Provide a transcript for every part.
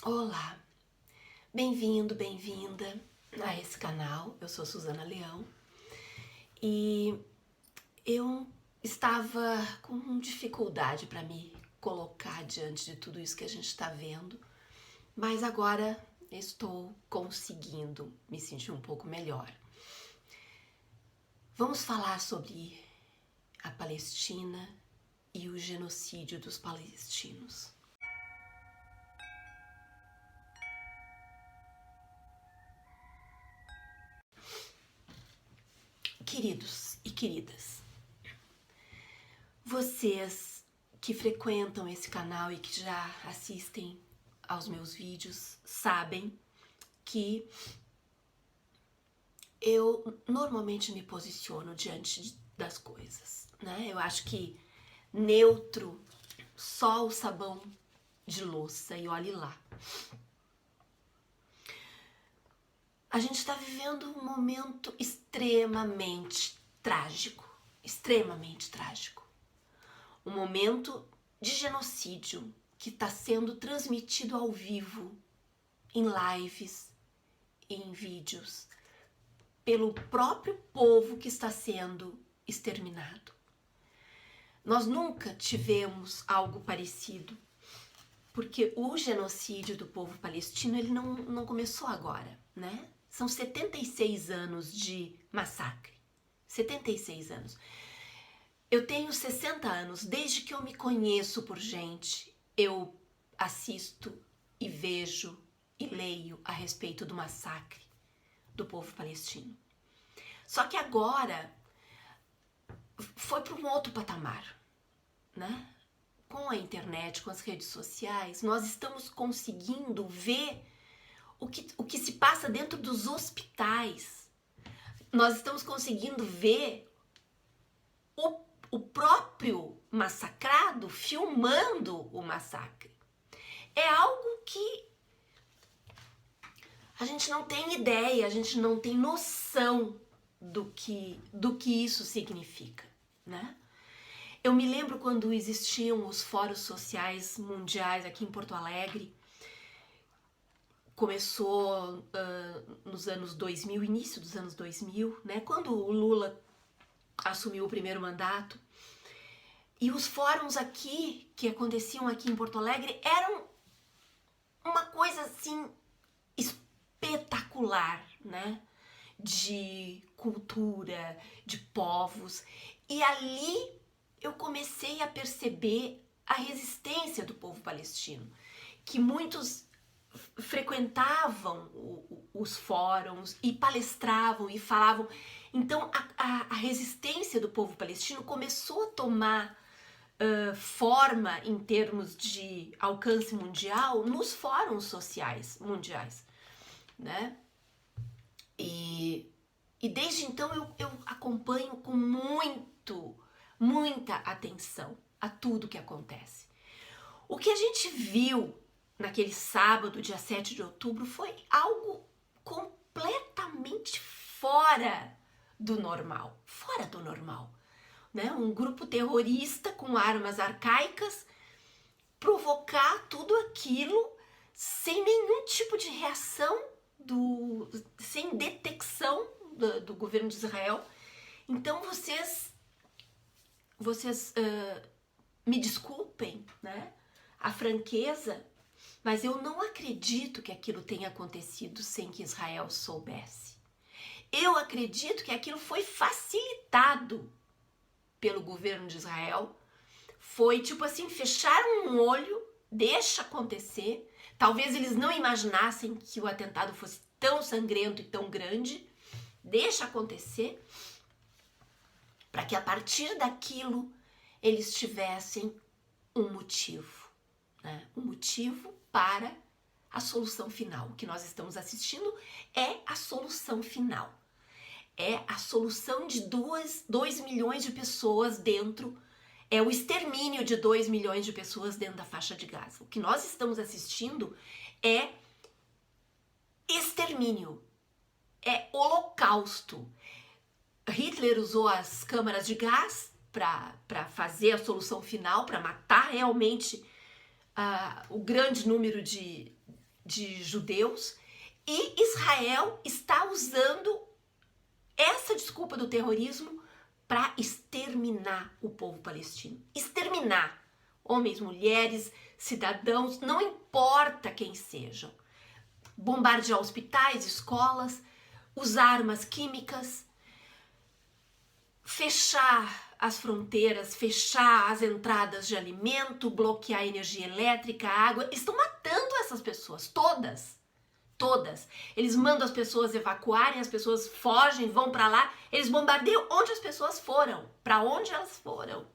Olá, bem-vindo, bem-vinda a esse canal. Eu sou Suzana Leão e eu estava com dificuldade para me colocar diante de tudo isso que a gente está vendo, mas agora estou conseguindo me sentir um pouco melhor. Vamos falar sobre a Palestina e o genocídio dos palestinos. Queridos e queridas, vocês que frequentam esse canal e que já assistem aos meus vídeos sabem que eu normalmente me posiciono diante das coisas, né? Eu acho que neutro, só o sabão de louça e olhe lá. A gente está vivendo um momento extremamente trágico, um momento de genocídio que está sendo transmitido ao vivo, em lives, em vídeos, pelo próprio povo que está sendo exterminado. Nós nunca tivemos algo parecido, porque o genocídio do povo palestino ele não começou agora, né? São 76 anos de massacre. 76 anos. Eu tenho 60 anos, desde que eu me conheço por gente, eu assisto e vejo e leio a respeito do massacre do povo palestino. Só que agora foi para um outro patamar, né? Com a internet, com as redes sociais, nós estamos conseguindo ver o que se passa dentro dos hospitais. Nós estamos conseguindo ver o próprio massacrado filmando o massacre. É algo que a gente não tem ideia, a gente não tem noção do que isso significa, né? Eu me lembro quando existiam os fóruns sociais mundiais aqui em Porto Alegre. Começou nos anos 2000, início dos anos 2000, né? Quando o Lula assumiu o primeiro mandato. E os fóruns aqui, que aconteciam aqui em Porto Alegre, eram uma coisa assim espetacular, né? De cultura, de povos. E ali eu comecei a perceber a resistência do povo palestino, que muitos frequentavam os fóruns e palestravam e falavam. Então a resistência do povo palestino começou a tomar forma em termos de alcance mundial nos fóruns sociais mundiais, né? E desde então eu acompanho com muita atenção a tudo que acontece. O que a gente viu naquele sábado, dia 7 de outubro, foi algo completamente fora do normal. Né? Um grupo terrorista com armas arcaicas provocar tudo aquilo sem nenhum tipo de reação, sem detecção do governo de Israel. Então vocês me desculpem, né? A franqueza, mas eu não acredito que aquilo tenha acontecido sem que Israel soubesse. Eu acredito que aquilo foi facilitado pelo governo de Israel. Foi tipo assim, fecharam um olho, deixa acontecer. Talvez eles não imaginassem que o atentado fosse tão sangrento e tão grande. Deixa acontecer, para que a partir daquilo eles tivessem um motivo, né? Um motivo para a solução final. O que nós estamos assistindo é a solução final. É a solução de 2 milhões de pessoas dentro, é o extermínio de 2 milhões de pessoas dentro da faixa de Gaza. O que nós estamos assistindo é extermínio, é holocausto. Hitler usou as câmaras de gás para fazer a solução final, para matar realmente o grande número de de judeus, e Israel está usando essa desculpa do terrorismo para exterminar o povo palestino. Exterminar homens, mulheres, cidadãos, não importa quem sejam. Bombardear hospitais, escolas, usar armas químicas, fechar as fronteiras, fechar as entradas de alimento, bloquear a energia elétrica, a água. Eles estão matando essas pessoas, todas. Todas. Eles mandam as pessoas evacuarem, as pessoas fogem, vão para lá. Eles bombardeiam onde as pessoas foram, para onde elas foram.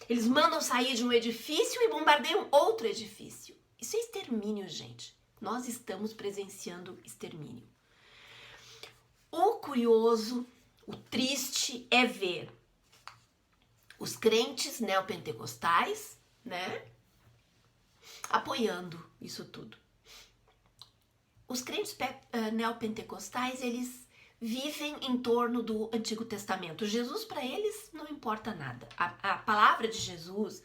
Eles mandam sair de um edifício e bombardeiam outro edifício. Isso é extermínio, gente. Nós estamos presenciando extermínio. O curioso, o triste é ver os crentes neopentecostais, né, apoiando isso tudo. Os crentes neopentecostais, eles vivem em torno do Antigo Testamento. Jesus, para eles, não importa nada. A palavra de Jesus,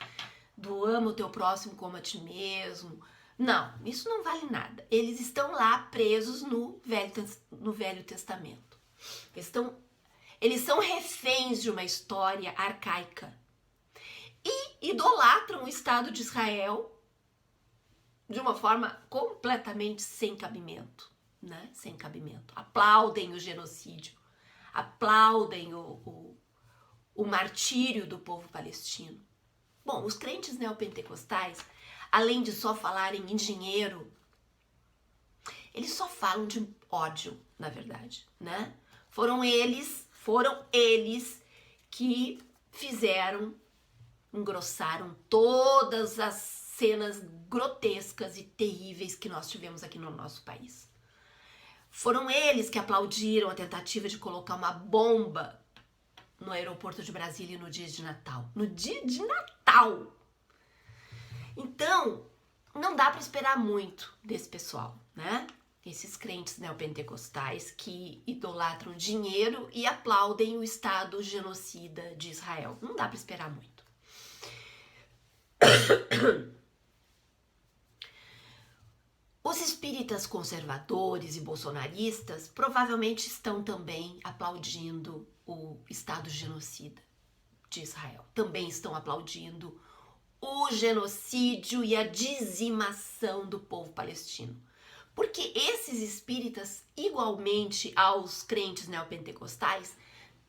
do ama o teu próximo como a ti mesmo, não, isso não vale nada. Eles estão lá presos no Velho Testamento. Eles são reféns de uma história arcaica. E idolatram o Estado de Israel de uma forma completamente sem cabimento, né? Sem cabimento. Aplaudem o genocídio, aplaudem o martírio do povo palestino. Bom, os crentes neopentecostais, além de só falarem em dinheiro, eles só falam de ódio, na verdade, né? Foram eles que engrossaram todas as cenas grotescas e terríveis que nós tivemos aqui no nosso país. Foram eles que aplaudiram a tentativa de colocar uma bomba no aeroporto de Brasília no dia de Natal. No dia de Natal! Então, não dá para esperar muito desse pessoal, né? Esses crentes neopentecostais que idolatram dinheiro e aplaudem o Estado genocida de Israel. Não dá para esperar muito. Os espíritas conservadores e bolsonaristas provavelmente estão também aplaudindo o Estado genocida de Israel. Também estão aplaudindo o genocídio e a dizimação do povo palestino. Porque esses espíritas, igualmente aos crentes neopentecostais,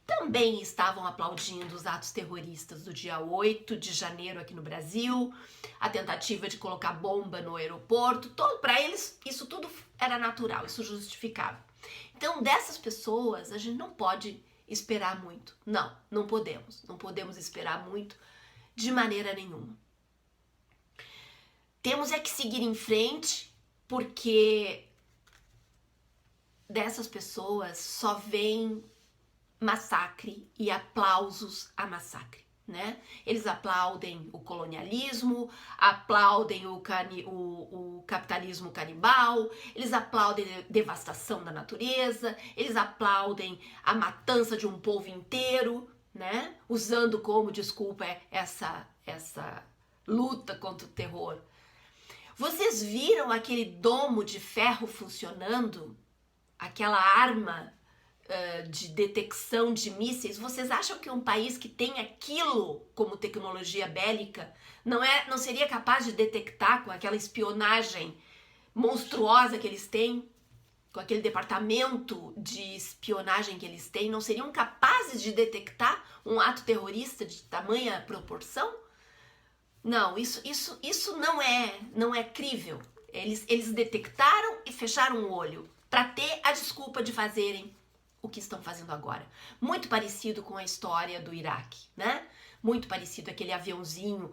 também estavam aplaudindo os atos terroristas do dia 8 de janeiro aqui no Brasil, a tentativa de colocar bomba no aeroporto, para eles isso tudo era natural, isso justificava. Então, dessas pessoas, a gente não pode esperar muito. Não podemos esperar muito de maneira nenhuma. Temos é que seguir em frente, porque dessas pessoas só vem massacre e aplausos a massacre, né? Eles aplaudem o colonialismo, aplaudem o capitalismo canibal, eles aplaudem a devastação da natureza, eles aplaudem a matança de um povo inteiro, né? Usando como desculpa essa luta contra o terror. Vocês viram aquele domo de ferro funcionando? Aquela arma de detecção de mísseis? Vocês acham que um país que tem aquilo como tecnologia bélica não seria capaz de detectar com aquela espionagem monstruosa que eles têm, com aquele departamento de espionagem que eles têm? Não seriam capazes de detectar um ato terrorista de tamanha proporção? Não, isso não é crível. Eles detectaram e fecharam o olho para ter a desculpa de fazerem o que estão fazendo agora. Muito parecido com a história do Iraque, né? Muito parecido, aquele aviãozinho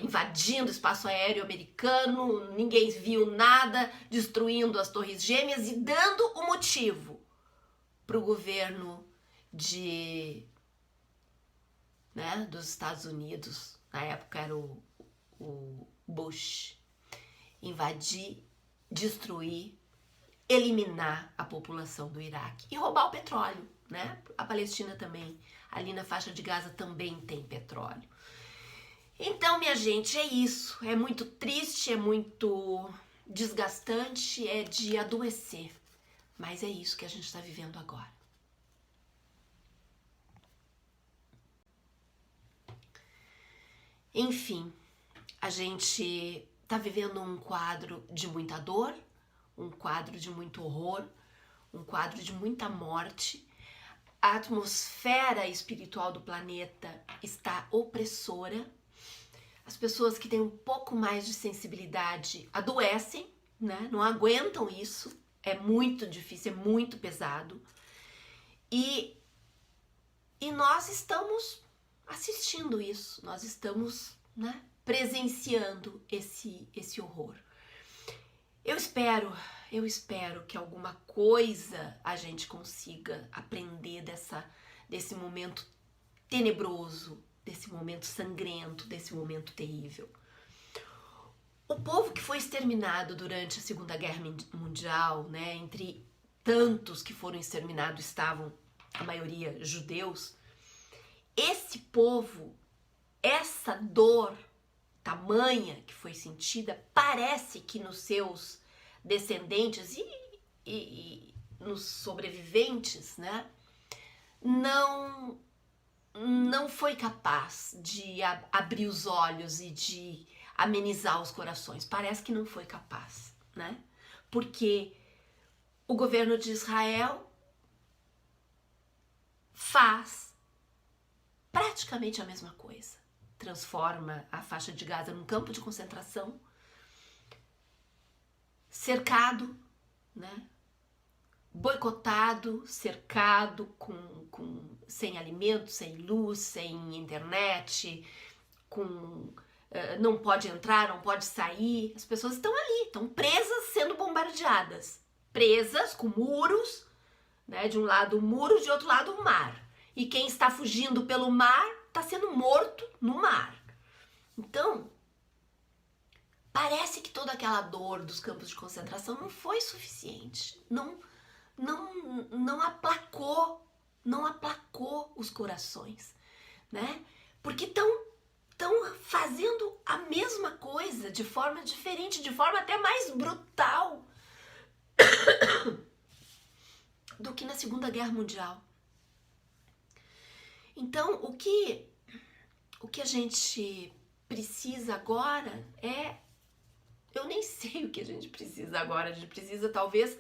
invadindo o espaço aéreo americano, ninguém viu nada, destruindo as Torres Gêmeas e dando o motivo para o governo dos Estados Unidos, na época era o Bush, invadir, destruir, eliminar a população do Iraque e roubar o petróleo, né? A Palestina também, ali na faixa de Gaza também tem petróleo. Então, minha gente, é isso. É muito triste, é muito desgastante, é de adoecer. Mas é isso que a gente está vivendo agora. Enfim, a gente está vivendo um quadro de muita dor, um quadro de muito horror, um quadro de muita morte. A atmosfera espiritual do planeta está opressora. As pessoas que têm um pouco mais de sensibilidade adoecem, né? Não aguentam isso. É muito difícil, é muito pesado. E nós estamos assistindo isso, nós estamos, né, presenciando esse horror. Eu espero que alguma coisa a gente consiga aprender desse momento tenebroso, desse momento sangrento, desse momento terrível. O povo que foi exterminado durante a Segunda Guerra Mundial, né, entre tantos que foram exterminados estavam a maioria judeus. Esse povo, essa dor tamanha que foi sentida, parece que nos seus descendentes e nos sobreviventes, né, não foi capaz de abrir os olhos e de amenizar os corações. Parece que não foi capaz, né? Porque o governo de Israel faz praticamente a mesma coisa. Transforma a faixa de Gaza num campo de concentração, cercado, né? Boicotado, cercado, sem alimento, sem luz, sem internet, não pode entrar, não pode sair. As pessoas estão ali, estão presas, sendo bombardeadas. Presas com muros, né? De um lado o muro, de outro lado o mar. E quem está fugindo pelo mar está sendo morto no mar. Então, parece que toda aquela dor dos campos de concentração não foi suficiente. Não aplacou os corações, né? Porque estão fazendo a mesma coisa de forma diferente, de forma até mais brutal do que na Segunda Guerra Mundial. Então, o que a gente precisa agora é... Eu nem sei o que a gente precisa agora. A gente precisa, talvez,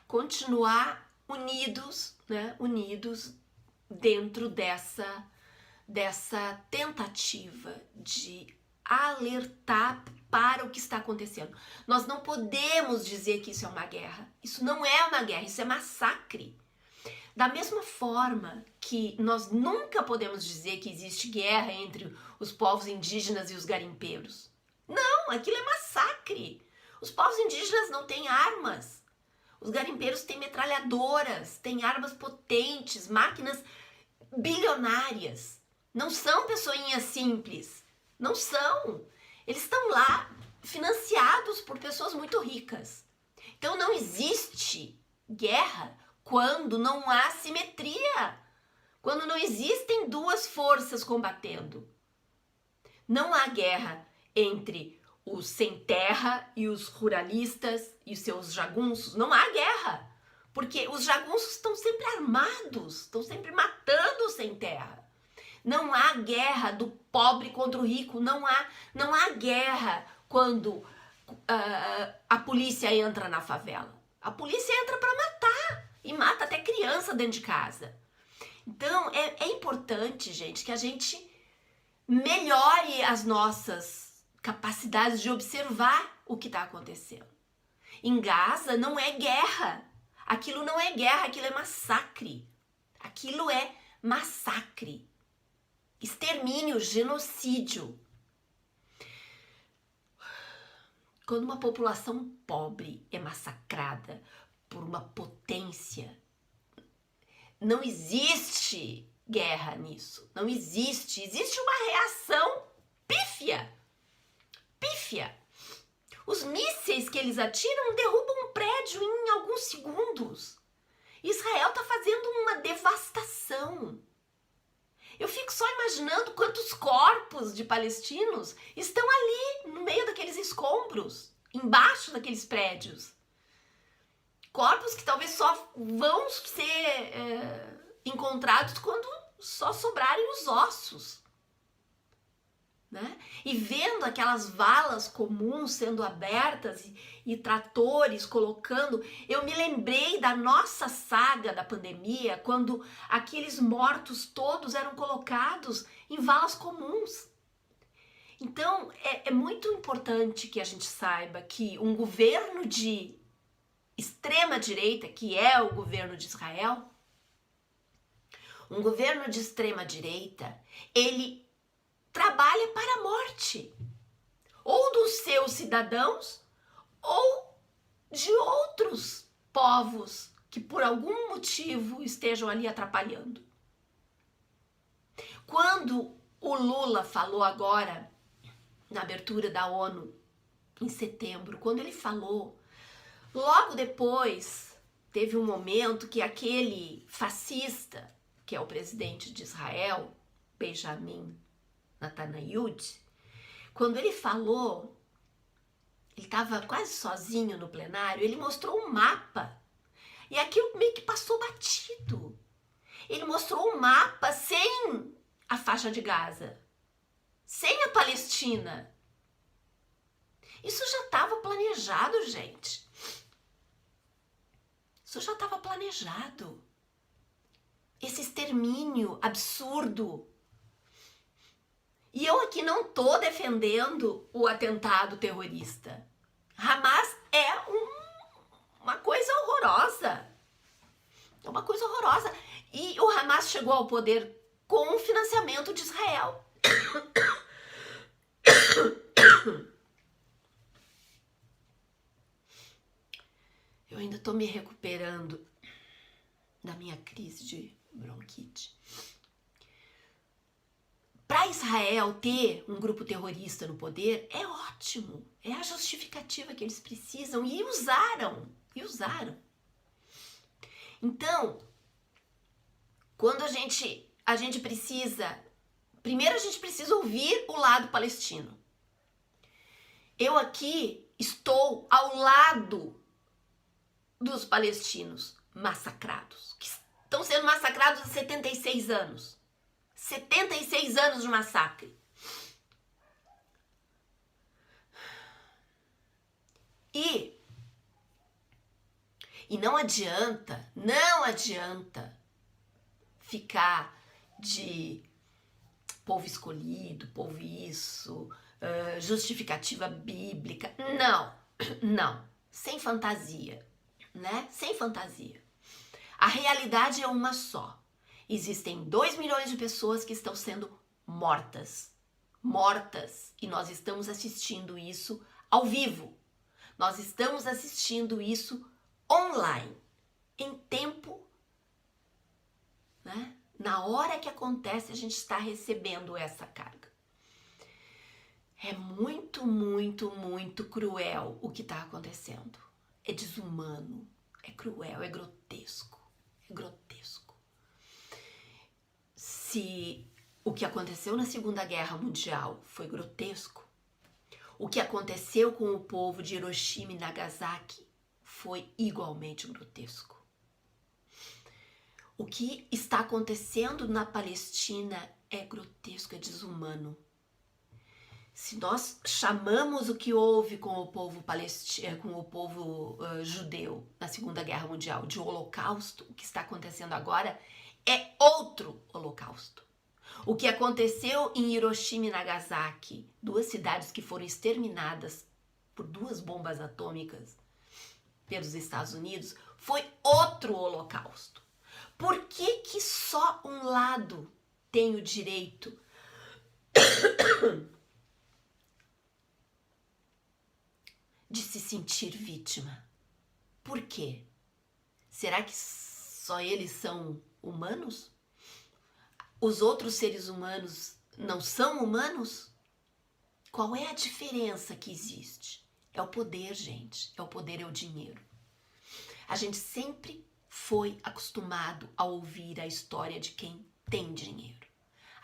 continuar unidos, né? Unidos dentro dessa tentativa de alertar para o que está acontecendo. Nós não podemos dizer que isso é uma guerra. Isso não é uma guerra, isso é massacre. Da mesma forma que nós nunca podemos dizer que existe guerra entre os povos indígenas e os garimpeiros. Não, aquilo é massacre. Os povos indígenas não têm armas. Os garimpeiros têm metralhadoras, têm armas potentes, máquinas bilionárias. Não são pessoinhas simples. Não são. Eles estão lá financiados por pessoas muito ricas. Então não existe guerra quando não há simetria. Quando não existem duas forças combatendo. Não há guerra entre os sem terra e os ruralistas e os seus jagunços. Não há guerra. Porque os jagunços estão sempre armados, estão sempre matando os sem terra. Não há guerra do pobre contra o rico, não há guerra quando a polícia entra na favela. A polícia entra para matar e mata até criança dentro de casa. Então é importante, gente, que a gente melhore as nossas capacidades de observar o que está acontecendo. Em Gaza não é guerra. Aquilo não é guerra, aquilo é massacre. Aquilo é massacre. Extermínio, genocídio. Quando uma população pobre é massacrada por uma potência, não existe guerra nisso. Não existe. Existe uma reação pífia. Pífia. Os mísseis que eles atiram derrubam um prédio em alguns segundos. Israel está fazendo uma devastação. Eu fico só imaginando quantos corpos de palestinos estão ali no meio daqueles escombros. embaixo daqueles prédios. Corpos que talvez só vão ser encontrados quando só sobrarem os ossos. Né? E vendo aquelas valas comuns sendo abertas e tratores colocando, eu me lembrei da nossa saga da pandemia, quando aqueles mortos todos eram colocados em valas comuns. Então é muito importante que a gente saiba que um governo de extrema direita, que é o governo de Israel, um governo de extrema direita, ele trabalha para a morte, ou dos seus cidadãos, ou de outros povos que por algum motivo estejam ali atrapalhando. Quando o Lula falou agora, na abertura da ONU, em setembro, quando ele falou, logo depois teve um momento que aquele fascista, que é o presidente de Israel, Benjamin Netanyahu, quando ele falou, ele estava quase sozinho no plenário, ele mostrou um mapa e aquilo meio que passou batido. Ele mostrou um mapa sem a faixa de Gaza, sem a Palestina. Isso já estava planejado, gente. Isso já estava planejado. Esse extermínio absurdo. E eu aqui não tô defendendo o atentado terrorista. Hamas é uma coisa horrorosa. É uma coisa horrorosa. E o Hamas chegou ao poder com o financiamento de Israel. Eu ainda tô me recuperando da minha crise de bronquite. Para Israel ter um grupo terrorista no poder é ótimo, é a justificativa que eles precisam e usaram. Então, quando a gente precisa, primeiro a gente precisa ouvir o lado palestino. Eu aqui estou ao lado dos palestinos massacrados, que estão sendo massacrados há 76 anos. 76 anos de massacre. E não adianta ficar de povo escolhido, povo isso, justificativa bíblica. Não. Sem fantasia, né? Sem fantasia. A realidade é uma só. Existem 2 milhões de pessoas que estão sendo mortas. E nós estamos assistindo isso ao vivo. Nós estamos assistindo isso online, em tempo, né? Na hora que acontece, a gente está recebendo essa carga. É muito, muito, muito cruel o que está acontecendo. É desumano, é cruel, é grotesco. Se o que aconteceu na Segunda Guerra Mundial foi grotesco, o que aconteceu com o povo de Hiroshima e Nagasaki foi igualmente grotesco. O que está acontecendo na Palestina é grotesco, é desumano. Se nós chamamos o que houve com o povo judeu na Segunda Guerra Mundial de holocausto, o que está acontecendo agora é outro holocausto. O que aconteceu em Hiroshima e Nagasaki, 2 cidades que foram exterminadas por 2 bombas atômicas pelos Estados Unidos, foi outro holocausto. Por que que só um lado tem o direito de se sentir vítima? Por quê? Será que só eles são humanos? Os outros seres humanos não são humanos? Qual é a diferença que existe? É o poder, gente. É o poder, é o dinheiro. A gente sempre foi acostumado a ouvir a história de quem tem dinheiro.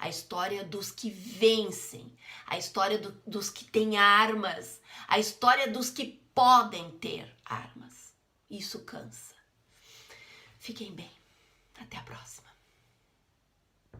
a história dos que vencem, a história dos que têm armas, a história dos que podem ter armas. Isso cansa. Fiquem bem. Até a próxima.